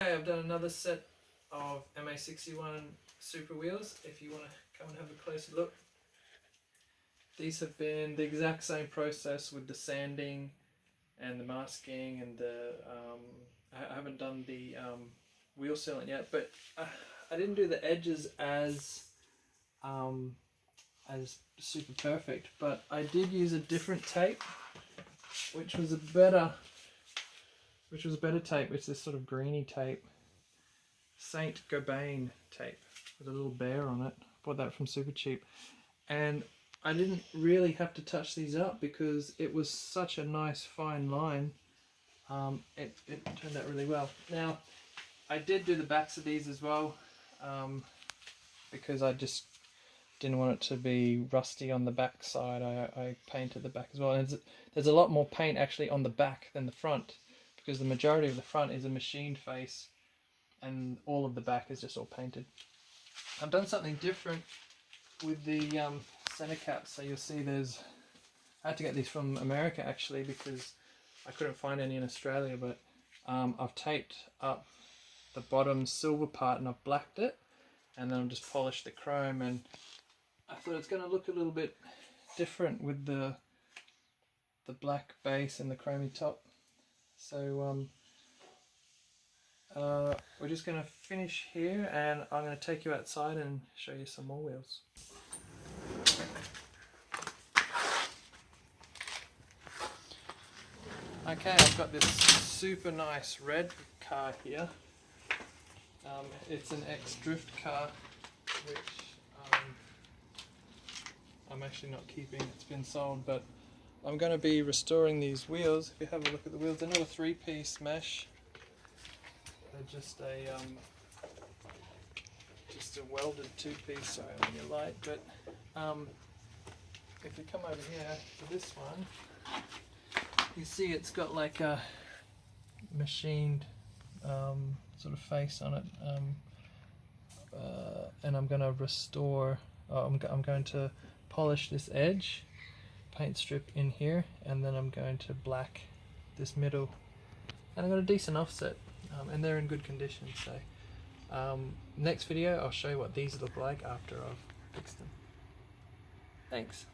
Okay, I've done another set of MA61 Supra wheels. If you want to come and have a closer look. These have been the exact same process with the sanding and the masking and the I haven't done the wheel sealant yet, but I didn't do the edges as super perfect, but I did use a different tape, which was a better tape. It's this sort of greeny tape, Saint Gobain tape with a little bear on it. Bought that from Super Cheap, and I didn't really have to touch these up because it was such a nice fine line. It turned out really well. Now, I did do the backs of these as well because I just didn't want it to be rusty on the back side. I painted the back as well. And there's a lot more paint actually on the back than the front because the majority of the front is a machined face and all of the back is just all painted. I've done something different with the center caps. So you'll see I had to get these from America actually because I couldn't find any in Australia, but I've taped up the bottom silver part and I've blacked it, and then I've just polished the chrome, and I thought it's going to look a little bit different with the black base and the chromey top. So we're just going to finish here, and I'm going to take you outside and show you some more wheels. Okay, I've got this super nice red car here. It's an ex-drift car, which I'm actually not keeping. It's been sold, but I'm going to be restoring these wheels. If you have a look at the wheels, they're not a three-piece mesh. They're just a welded two-piece. Sorry, on your light. But if you come over here to this one, you see it's got like a machined sort of face on it, and I'm going to restore. I'm going to polish this edge, paint strip in here, and then I'm going to black this middle, and I've got a decent offset, and they're in good condition. So next video I'll show you what these look like after I've fixed them. Thanks.